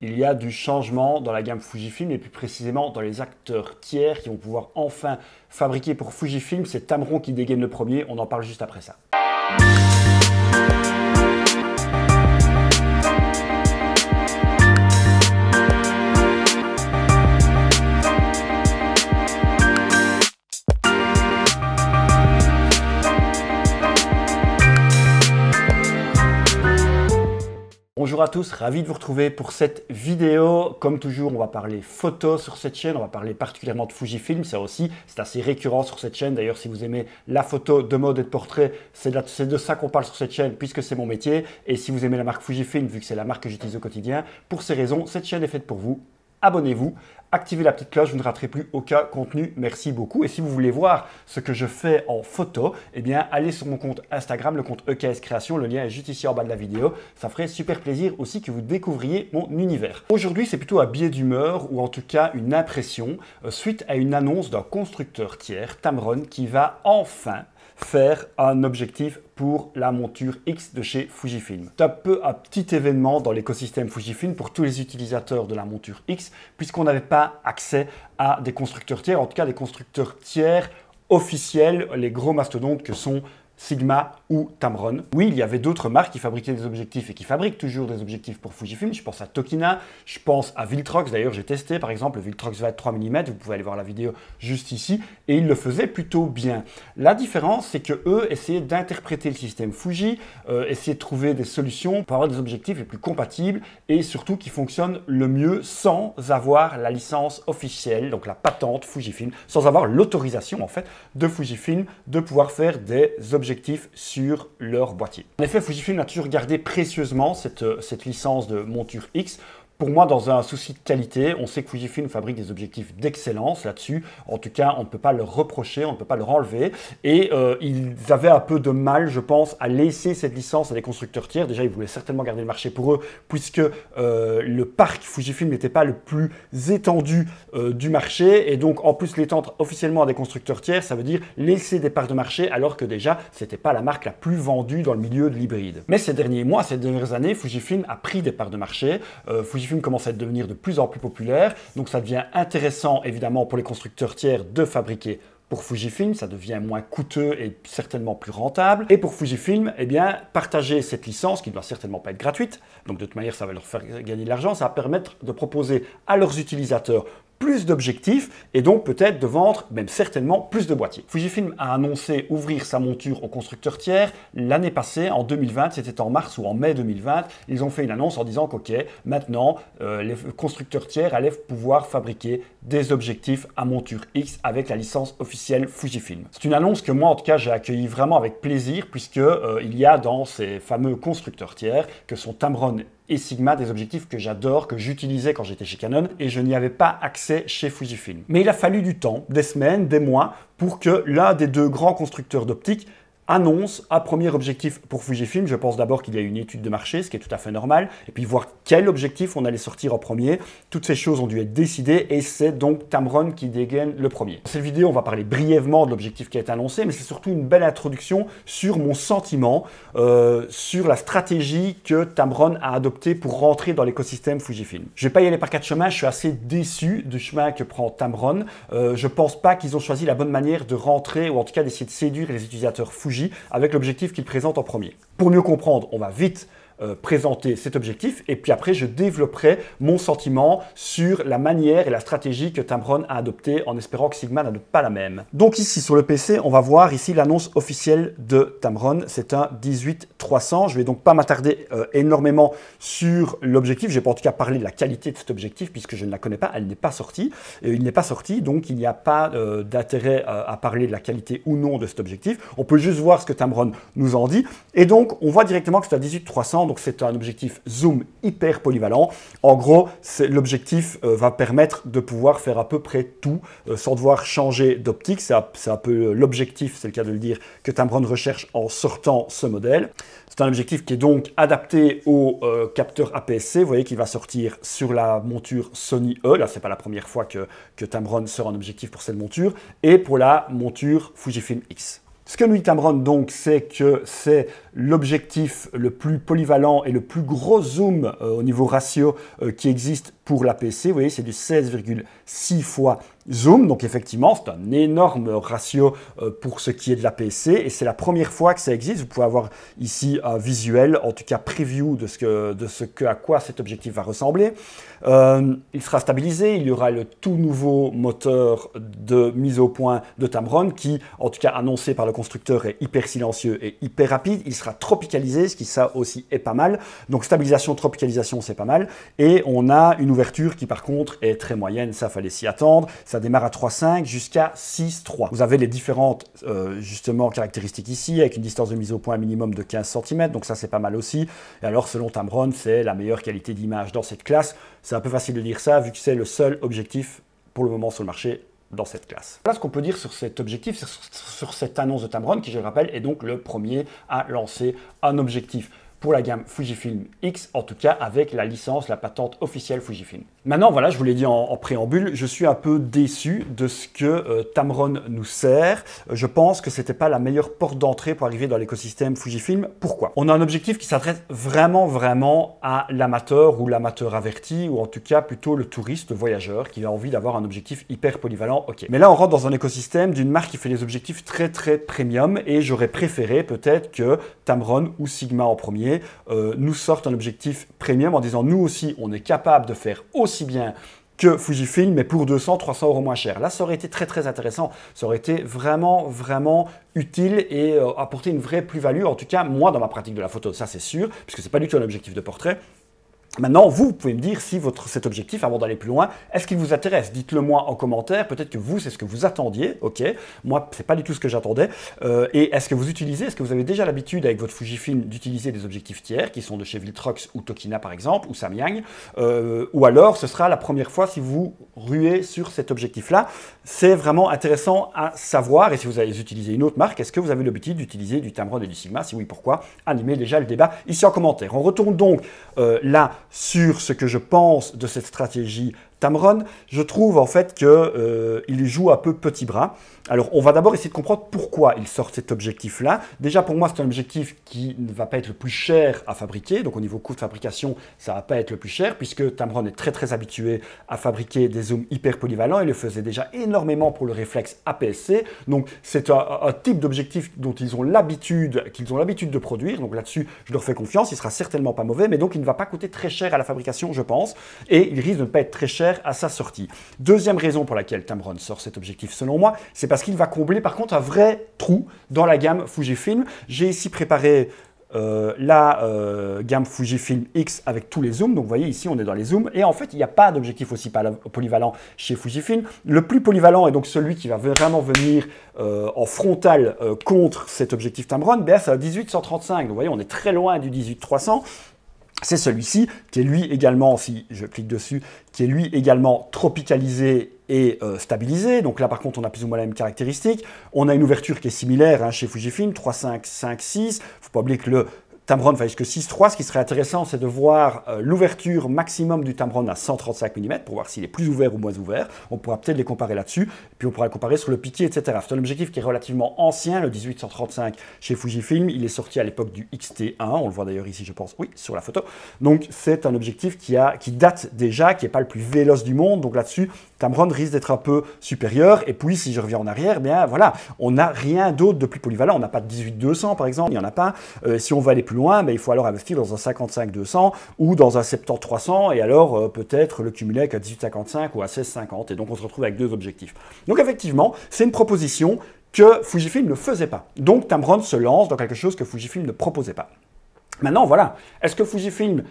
Il y a du changement dans la gamme Fujifilm et plus précisément dans les acteurs tiers qui vont pouvoir enfin fabriquer pour Fujifilm. C'est Tamron qui dégaine le premier, on en parle juste après ça. Bonjour à tous, ravi de vous retrouver pour cette vidéo. Comme toujours, on va parler photo sur cette chaîne, on va parler particulièrement de Fujifilm, ça aussi, c'est assez récurrent sur cette chaîne. D'ailleurs, si vous aimez la photo de mode et de portrait, c'est de ça qu'on parle sur cette chaîne puisque c'est mon métier. Et si vous aimez la marque Fujifilm, vu que c'est la marque que j'utilise au quotidien, pour ces raisons, cette chaîne est faite pour vous. Abonnez-vous, activez la petite cloche, vous ne raterez plus aucun contenu. Merci beaucoup. Et si vous voulez voir ce que je fais en photo, eh bien, allez sur mon compte Instagram, le compte EKS Création. Le lien est juste ici en bas de la vidéo. Ça ferait super plaisir aussi que vous découvriez mon univers. Aujourd'hui, c'est plutôt un biais d'humeur ou en tout cas une impression suite à une annonce d'un constructeur tiers, Tamron, qui va enfin faire un objectif pour la monture X de chez Fujifilm. C'est un peu un petit événement dans l'écosystème Fujifilm pour tous les utilisateurs de la monture X, puisqu'on n'avait pas accès à des constructeurs tiers, en tout cas des constructeurs tiers officiels, les gros mastodontes que sont Sigma ou Tamron. Oui, il y avait d'autres marques qui fabriquaient des objectifs et qui fabriquent toujours des objectifs pour Fujifilm. Je pense à Tokina, je pense à Viltrox. D'ailleurs, j'ai testé par exemple le Viltrox 23 mm. Vous pouvez aller voir la vidéo juste ici. Et ils le faisaient plutôt bien. La différence, c'est que eux essayaient d'interpréter le système Fuji, essayaient de trouver des solutions pour avoir des objectifs les plus compatibles et surtout qui fonctionnent le mieux sans avoir la licence officielle, donc la patente Fujifilm, sans avoir l'autorisation en fait de Fujifilm de pouvoir faire des objectifs sur leur boîtier. En effet, Fujifilm a toujours gardé précieusement cette licence de monture X. Pour moi, dans un souci de qualité, on sait que Fujifilm fabrique des objectifs d'excellence là-dessus. En tout cas, on ne peut pas leur reprocher, on ne peut pas leur enlever. Et ils avaient un peu de mal, je pense, à laisser cette licence à des constructeurs tiers. Déjà, ils voulaient certainement garder le marché pour eux, puisque le parc Fujifilm n'était pas le plus étendu du marché. Et donc, en plus, l'étendre officiellement à des constructeurs tiers, ça veut dire laisser des parts de marché, alors que déjà, ce n'était pas la marque la plus vendue dans le milieu de l'hybride. Mais ces derniers mois, ces dernières années, Fujifilm a pris des parts de marché. Fujifilm commence à devenir de plus en plus populaire, donc ça devient intéressant évidemment pour les constructeurs tiers de fabriquer pour Fujifilm, ça devient moins coûteux et certainement plus rentable. Et pour Fujifilm, eh bien, partager cette licence, qui ne doit certainement pas être gratuite, donc de toute manière ça va leur faire gagner de l'argent, ça va permettre de proposer à leurs utilisateurs plus d'objectifs et donc peut-être de vendre, même certainement, plus de boîtiers. Fujifilm a annoncé ouvrir sa monture aux constructeurs tiers l'année passée, en 2020, c'était en mars ou en mai 2020. Ils ont fait une annonce en disant qu'ok, maintenant, les constructeurs tiers allaient pouvoir fabriquer des objectifs à monture X avec la licence officielle Fujifilm. C'est une annonce que moi, en tout cas, j'ai accueillie vraiment avec plaisir puisque il y a dans ces fameux constructeurs tiers que sont Tamron et Sigma, des objectifs que j'adore, que j'utilisais quand j'étais chez Canon et je n'y avais pas accès chez Fujifilm. Mais il a fallu du temps, des semaines, des mois, pour que l'un des deux grands constructeurs d'optique annonce un premier objectif pour Fujifilm. Je pense d'abord qu'il y a une étude de marché, ce qui est tout à fait normal, et puis voir quel objectif on allait sortir en premier. Toutes ces choses ont dû être décidées et c'est donc Tamron qui dégaine le premier. Dans cette vidéo, on va parler brièvement de l'objectif qui a été annoncé, mais c'est surtout une belle introduction sur mon sentiment, sur la stratégie que Tamron a adoptée pour rentrer dans l'écosystème Fujifilm. Je ne vais pas y aller par quatre chemins, je suis assez déçu du chemin que prend Tamron. Je ne pense pas qu'ils ont choisi la bonne manière de rentrer, ou en tout cas d'essayer de séduire les utilisateurs Fuji avec l'objectif qu'il présente en premier. Pour mieux comprendre, on va vite présenter cet objectif et puis après je développerai mon sentiment sur la manière et la stratégie que Tamron a adoptée en espérant que Sigma n'adopte pas la même. Donc ici sur le PC, on va voir ici l'annonce officielle de Tamron, c'est un 18-300. Je vais donc pas m'attarder énormément sur l'objectif, je vais pas en tout cas parler de la qualité de cet objectif puisque je ne la connais pas, elle n'est pas sortie, il n'est pas sorti donc il n'y a pas d'intérêt à parler de la qualité ou non de cet objectif. On peut juste voir ce que Tamron nous en dit et donc on voit directement que c'est un 18-300. Donc c'est un objectif zoom hyper polyvalent. En gros, l'objectif va permettre de pouvoir faire à peu près tout sans devoir changer d'optique. C'est un peu l'objectif, c'est le cas de le dire, que Tamron recherche en sortant ce modèle. C'est un objectif qui est donc adapté au capteur APS-C. Vous voyez qu'il va sortir sur la monture Sony E. Là, ce n'est pas la première fois que Tamron sort un objectif pour cette monture. Et pour la monture Fujifilm X. Ce que nous dit Tamron donc, c'est que c'est l'objectif le plus polyvalent et le plus gros zoom au niveau ratio qui existe pour l'APS-C. Vous voyez, c'est du 16,6 fois zoom. Donc effectivement, c'est un énorme ratio pour ce qui est de l'APS-C. Et c'est la première fois que ça existe. Vous pouvez avoir ici un visuel, en tout cas preview de à quoi cet objectif va ressembler. Il sera stabilisé. Il y aura le tout nouveau moteur de mise au point de Tamron qui, en tout cas annoncé par le constructeur, est hyper silencieux et hyper rapide. Il sera tropicalisé, ce qui ça aussi est pas mal. Donc stabilisation, tropicalisation, c'est pas mal. Et on a une ouverture qui par contre est très moyenne, ça fallait s'y attendre. Ça démarre à 3,5 jusqu'à 6,3. Vous avez les différentes justement caractéristiques ici, avec une distance de mise au point minimum de 15 cm, donc ça c'est pas mal aussi. Et alors selon Tamron, c'est la meilleure qualité d'image dans cette classe. C'est un peu facile de dire ça vu que c'est le seul objectif pour le moment sur le marché dans cette classe. Voilà ce qu'on peut dire sur cet objectif, sur cette annonce de Tamron qui, je le rappelle, est donc le premier à lancer un objectif pour la gamme Fujifilm X, en tout cas avec la licence, la patente officielle Fujifilm. Maintenant, voilà, je vous l'ai dit en préambule, je suis un peu déçu de ce que Tamron nous sert. Je pense que c'était pas la meilleure porte d'entrée pour arriver dans l'écosystème Fujifilm. Pourquoi? On a un objectif qui s'adresse vraiment à l'amateur ou l'amateur averti, ou en tout cas plutôt le touriste, le voyageur, qui a envie d'avoir un objectif hyper polyvalent. Ok. Mais là, on rentre dans un écosystème d'une marque qui fait des objectifs très premium, et j'aurais préféré peut-être que Tamron ou Sigma en premier nous sortent un objectif premium en disant nous aussi on est capable de faire aussi bien que Fujifilm mais pour 200-300 € moins cher. Là ça aurait été très intéressant, ça aurait été vraiment utile et apporter une vraie plus-value, en tout cas moi dans ma pratique de la photo, ça c'est sûr, puisque c'est pas du tout un objectif de portrait. Maintenant, vous pouvez me dire si cet objectif, avant d'aller plus loin, est-ce qu'il vous intéresse? Dites-le moi en commentaire. Peut-être que vous, c'est ce que vous attendiez. Ok, moi, c'est pas du tout ce que j'attendais. Et est-ce que vous avez déjà l'habitude avec votre Fujifilm d'utiliser des objectifs tiers qui sont de chez Viltrox ou Tokina par exemple, ou Samyang, ou alors ce sera la première fois si vous ruez sur cet objectif-là. C'est vraiment intéressant à savoir. Et si vous allez utiliser une autre marque, est-ce que vous avez l'habitude d'utiliser du Tamron et du Sigma? Si oui, pourquoi? Animez déjà le débat ici en commentaire. On retourne donc là sur ce que je pense de cette stratégie Tamron. Je trouve en fait qu'il joue un peu petit bras. Alors, on va d'abord essayer de comprendre pourquoi il sort cet objectif-là. Déjà, pour moi, c'est un objectif qui ne va pas être le plus cher à fabriquer. Donc, au niveau coût de fabrication, ça ne va pas être le plus cher puisque Tamron est très habitué à fabriquer des zooms hyper polyvalents. Il le faisait déjà énormément pour le réflexe APS-C. Donc, c'est un type d'objectif dont qu'ils ont l'habitude de produire. Donc, là-dessus, je leur fais confiance. Il sera certainement pas mauvais, mais donc, il ne va pas coûter très cher à la fabrication, je pense. Et il risque de ne pas être très cher à sa sortie. Deuxième raison pour laquelle Tamron sort cet objectif, selon moi, c'est parce qu'il va combler par contre un vrai trou dans la gamme Fujifilm. J'ai ici préparé la gamme Fujifilm X avec tous les zooms. Donc vous voyez ici on est dans les zooms et en fait il n'y a pas d'objectif aussi polyvalent chez Fujifilm. Le plus polyvalent est donc celui qui va vraiment venir en frontal contre cet objectif Tamron, c'est un 18-135. Donc vous voyez on est très loin du 18-300. C'est celui-ci qui est lui également, si je clique dessus, qui est lui également tropicalisé et stabilisé. Donc là par contre on a plus ou moins la même caractéristique. On a une ouverture qui est similaire chez Fujifilm, 3.5, 5.6. Il ne faut pas oublier que le Tamron va jusqu'à 6.3. Ce qui serait intéressant, c'est de voir l'ouverture maximum du Tamron à 135 mm pour voir s'il est plus ouvert ou moins ouvert. On pourra peut-être les comparer là-dessus. Puis on pourra le comparer sur le piqué, etc. C'est un objectif qui est relativement ancien, le 18-135 chez Fujifilm. Il est sorti à l'époque du XT1. On le voit d'ailleurs ici, je pense, oui, sur la photo. Donc c'est un objectif qui date déjà, qui n'est pas le plus véloce du monde. Donc là-dessus, Tamron risque d'être un peu supérieur. Et puis, si je reviens en arrière, bien voilà, on n'a rien d'autre de plus polyvalent. On n'a pas de 18-200 par exemple, il n'y en a pas. Si on veut aller plus loin, il faut alors investir dans un 55-200 ou dans un 70-300 et alors peut-être le cumuler avec un 18-55 ou un 16-50 et donc on se retrouve avec deux objectifs. Donc effectivement, c'est une proposition que Fujifilm ne faisait pas. Donc Tamron se lance dans quelque chose que Fujifilm ne proposait pas. Maintenant, voilà, est-ce que Fujifilm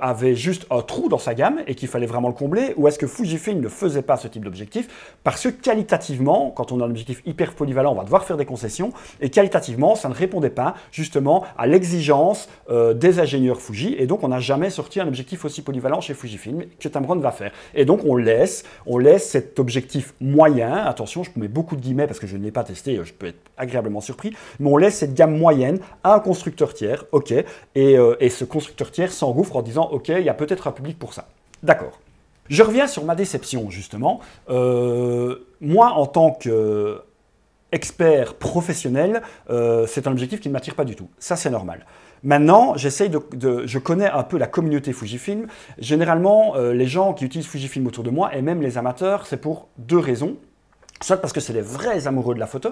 avait juste un trou dans sa gamme et qu'il fallait vraiment le combler, ou est-ce que Fujifilm ne faisait pas ce type d'objectif parce que qualitativement, quand on a un objectif hyper polyvalent, on va devoir faire des concessions, et qualitativement, ça ne répondait pas justement à l'exigence des ingénieurs Fuji, et donc on n'a jamais sorti un objectif aussi polyvalent chez Fujifilm que Tamron va faire. Et donc on laisse cet objectif moyen, attention, je mets beaucoup de guillemets parce que je ne l'ai pas testé, je peux être agréablement surpris, mais on laisse cette gamme moyenne à un constructeur tiers, ok, et ce constructeur tiers s'engouffre en disant « Ok, il y a peut-être un public pour ça. » D'accord. Je reviens sur ma déception, justement. Moi, en tant que expert professionnel, c'est un objectif qui ne m'attire pas du tout. Ça, c'est normal. Maintenant, je connais un peu la communauté Fujifilm. Généralement, les gens qui utilisent Fujifilm autour de moi, et même les amateurs, c'est pour deux raisons. Soit parce que c'est des vrais amoureux de la photo,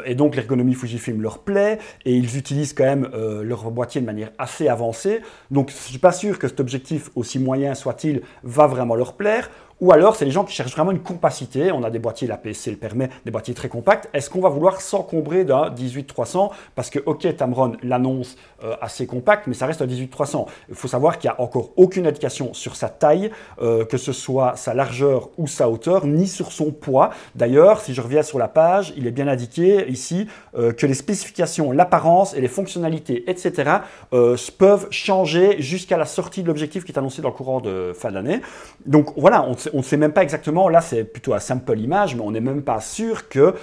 et donc l'ergonomie Fujifilm leur plaît, et ils utilisent quand même leur boîtier de manière assez avancée. Donc je ne suis pas sûr que cet objectif, aussi moyen soit-il, va vraiment leur plaire. Ou alors, c'est les gens qui cherchent vraiment une compacité. On a des boîtiers, l'APS-C le permet, des boîtiers très compacts. Est-ce qu'on va vouloir s'encombrer d'un 18-300? Parce que, ok, Tamron l'annonce assez compact, mais ça reste un 18-300. Il faut savoir qu'il n'y a encore aucune indication sur sa taille, que ce soit sa largeur ou sa hauteur, ni sur son poids. D'ailleurs, si je reviens sur la page, il est bien indiqué ici que les spécifications, l'apparence et les fonctionnalités, etc., peuvent changer jusqu'à la sortie de l'objectif qui est annoncé dans le courant de fin d'année. Donc voilà, on ne sait même pas exactement, là c'est plutôt un sample image, mais on n'est même pas sûr que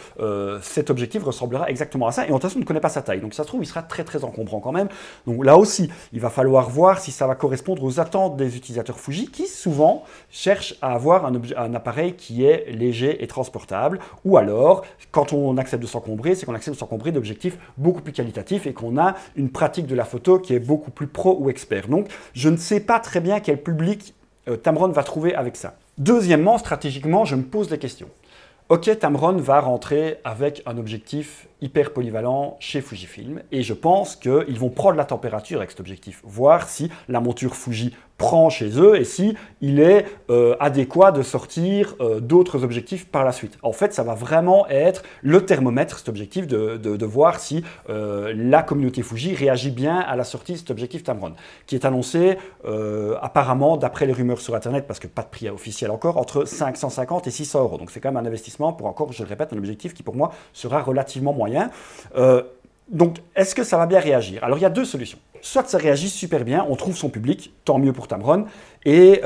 cet objectif ressemblera exactement à ça. Et en toute façon, on ne connaît pas sa taille. Donc ça se trouve, il sera très très encombrant quand même. Donc là aussi, il va falloir voir si ça va correspondre aux attentes des utilisateurs Fuji qui souvent cherchent à avoir un appareil qui est léger et transportable. Ou alors, quand on accepte de s'encombrer, c'est qu'on accepte de s'encombrer d'objectifs beaucoup plus qualitatifs et qu'on a une pratique de la photo qui est beaucoup plus pro ou expert. Donc je ne sais pas très bien quel public Tamron va trouver avec ça. Deuxièmement, stratégiquement, je me pose des questions. Ok, Tamron va rentrer avec un objectif hyper polyvalent chez Fujifilm et je pense qu'ils vont prendre la température avec cet objectif, voir si la monture Fuji prend chez eux et si il est adéquat de sortir d'autres objectifs par la suite. En fait, ça va vraiment être le thermomètre, cet objectif, de voir si la communauté Fuji réagit bien à la sortie de cet objectif Tamron, qui est annoncé apparemment, d'après les rumeurs sur Internet, parce que pas de prix officiel encore, entre 550 et 600 euros. Donc c'est quand même un investissement pour encore, je le répète, un objectif qui pour moi sera relativement moyen. Donc, est-ce que ça va bien réagir? Alors, il y a deux solutions. Soit ça réagit super bien, on trouve son public, tant mieux pour Tamron. Et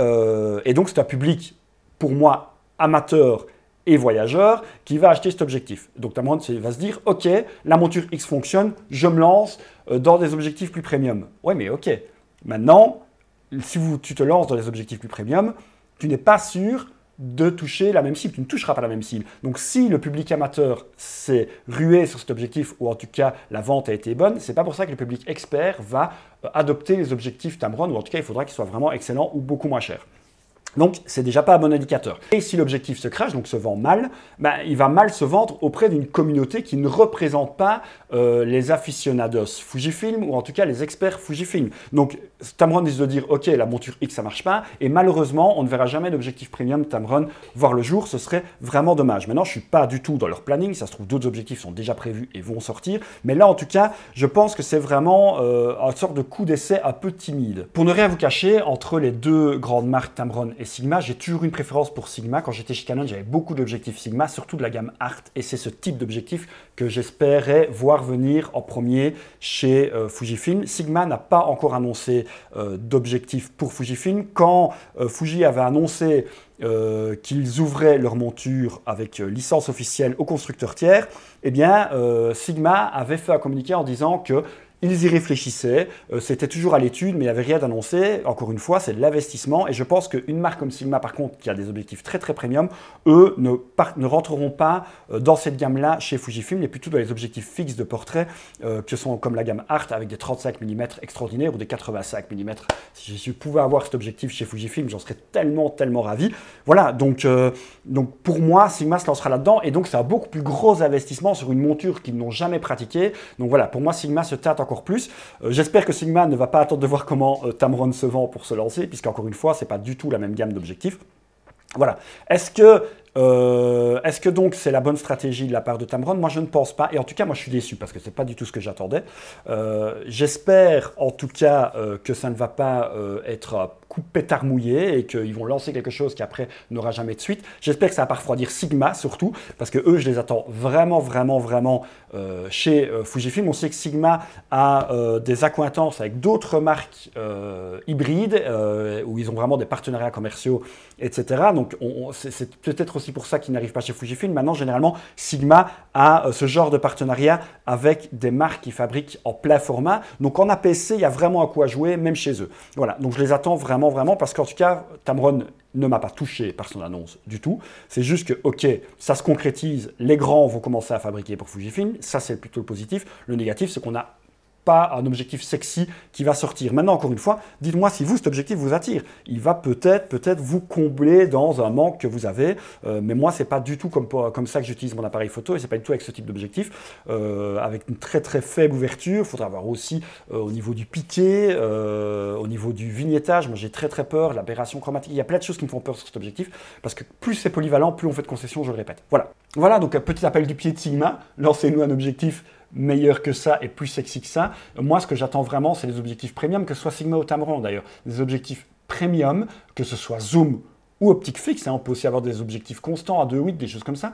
donc, c'est un public, pour moi, amateur et voyageur, qui va acheter cet objectif. Donc, Tamron va se dire, OK, la monture X fonctionne, je me lance dans des objectifs plus premium. Ouais, mais OK. Maintenant, si tu te lances dans des objectifs plus premium, tu n'es pas sûr de toucher la même cible. Tu ne toucheras pas la même cible. Donc, si le public amateur s'est rué sur cet objectif, ou en tout cas la vente a été bonne, c'est pas pour ça que le public expert va adopter les objectifs Tamron, ou en tout cas, il faudra qu'ils soient vraiment excellents ou beaucoup moins chers. Donc, c'est déjà pas un bon indicateur. Et si l'objectif se crache, donc se vend mal, il va mal se vendre auprès d'une communauté qui ne représente pas les aficionados Fujifilm, ou en tout cas les experts Fujifilm. Donc, Tamron risque de dire, OK, la monture X, ça marche pas, et malheureusement, on ne verra jamais d'objectif premium Tamron voir le jour, ce serait vraiment dommage. Maintenant, je ne suis pas du tout dans leur planning, ça se trouve, d'autres objectifs sont déjà prévus et vont sortir, mais là, en tout cas, je pense que c'est vraiment une sorte de coup d'essai un peu timide. Pour ne rien vous cacher, entre les deux grandes marques Tamron et Sigma, j'ai toujours une préférence pour Sigma. Quand j'étais chez Canon, j'avais beaucoup d'objectifs Sigma, surtout de la gamme Art, et c'est ce type d'objectif que j'espérais voir venir en premier chez Fujifilm. Sigma n'a pas encore annoncé d'objectif pour Fujifilm. Quand Fuji avait annoncé qu'ils ouvraient leur monture avec licence officielle aux constructeurs tiers, eh bien, Sigma avait fait un communiqué en disant que ils y réfléchissaient, c'était toujours à l'étude, mais il n'y avait rien d'annoncé. Encore une fois, c'est de l'investissement. Et je pense qu'une marque comme Sigma, par contre, qui a des objectifs très très premium, eux ne rentreront pas dans cette gamme-là chez Fujifilm, mais plutôt dans les objectifs fixes de portrait, que sont comme la gamme Art avec des 35 mm extraordinaires ou des 85 mm. Si je pouvais avoir cet objectif chez Fujifilm, j'en serais tellement ravi. Voilà, donc pour moi, Sigma se lancera là-dedans. Et donc, c'est un beaucoup plus gros investissement sur une monture qu'ils n'ont jamais pratiquée. Donc voilà, pour moi, Sigma se tâte encore plus. J'espère que Sigma ne va pas attendre de voir comment Tamron se vend pour se lancer, puisqu'encore une fois, ce n'est pas du tout la même gamme d'objectifs. Voilà. Est-ce que donc c'est la bonne stratégie de la part de Tamron? Moi, je ne pense pas. Et en tout cas, moi, je suis déçu parce que ce n'est pas du tout ce que j'attendais. J'espère en tout cas que ça ne va pas être un coup de pétard mouillé et qu'ils vont lancer quelque chose qui après n'aura jamais de suite. J'espère que ça va pas refroidir Sigma surtout, parce que eux, je les attends vraiment chez Fujifilm. On sait que Sigma a des accointances avec d'autres marques hybrides où ils ont vraiment des partenariats commerciaux, etc. Donc, c'est peut-être aussi aussi pour ça qu'ils n'arrivent pas chez Fujifilm. Maintenant, généralement, Sigma a ce genre de partenariat avec des marques qui fabriquent en plein format. Donc en APS-C, il y a vraiment à quoi jouer, même chez eux. Voilà, donc je les attends vraiment, vraiment, parce qu'en tout cas, Tamron ne m'a pas touché par son annonce du tout. C'est juste que, ok, ça se concrétise, les grands vont commencer à fabriquer pour Fujifilm, ça c'est plutôt le positif. Le négatif, c'est qu'on n'a pas un objectif sexy qui va sortir. Maintenant, encore une fois, dites-moi si vous, cet objectif vous attire. Il va peut-être vous combler dans un manque que vous avez, mais moi, c'est pas du tout comme ça que j'utilise mon appareil photo, et c'est pas du tout avec ce type d'objectif. Avec une très très faible ouverture, il faudra voir aussi au niveau du piqué, au niveau du vignettage. Moi, j'ai très très peur, l'aberration chromatique. Il y a plein de choses qui me font peur sur cet objectif, parce que plus c'est polyvalent, plus on fait de concessions, je le répète. Voilà, donc petit appel du pied de Sigma, lancez-nous un objectif meilleur que ça et plus sexy que ça. Moi, ce que j'attends vraiment, c'est des objectifs premium, que ce soit Sigma ou Tamron d'ailleurs. Des objectifs premium, que ce soit zoom ou optique fixe. On peut aussi avoir des objectifs constants à 2.8, des choses comme ça,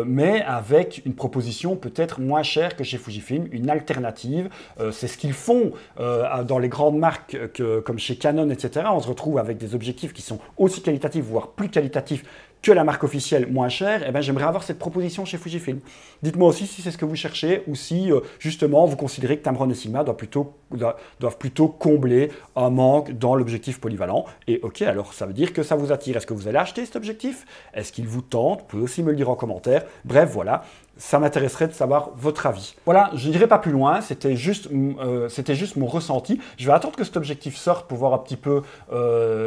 mais avec une proposition peut-être moins chère que chez Fujifilm, une alternative. C'est ce qu'ils font dans les grandes marques comme chez Canon, etc. On se retrouve avec des objectifs qui sont aussi qualitatifs, voire plus qualitatifs que la marque officielle moins chère. Eh bien, j'aimerais avoir cette proposition chez Fujifilm. Dites-moi aussi si c'est ce que vous cherchez ou si justement vous considérez que Tamron et Sigma doivent plutôt combler un manque dans l'objectif polyvalent. Et ok, alors ça veut dire que ça vous attire. Est-ce que vous allez acheter cet objectif? Est-ce qu'il vous tente? Vous pouvez aussi me le dire en commentaire. Bref, voilà. Ça m'intéresserait de savoir votre avis. Voilà, je n'irai pas plus loin, c'était juste mon ressenti. Je vais attendre que cet objectif sorte pour voir un petit peu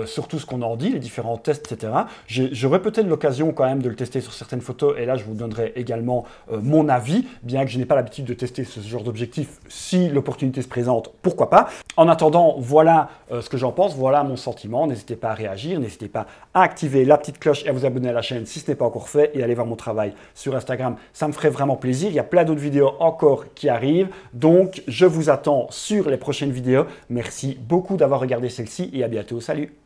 surtout ce qu'on en dit, les différents tests, etc. J'aurai peut-être l'occasion quand même de le tester sur certaines photos, et là je vous donnerai également mon avis, bien que je n'ai pas l'habitude de tester ce genre d'objectif. Si l'opportunité se présente, pourquoi pas. En attendant, voilà ce que j'en pense, voilà mon sentiment. N'hésitez pas à réagir, n'hésitez pas à activer la petite cloche et à vous abonner à la chaîne si ce n'est pas encore fait, et aller voir mon travail sur Instagram, ça me ferait vraiment plaisir. Il y a plein d'autres vidéos encore qui arrivent, donc je vous attends sur les prochaines vidéos. Merci beaucoup d'avoir regardé celle-ci et à bientôt. Salut!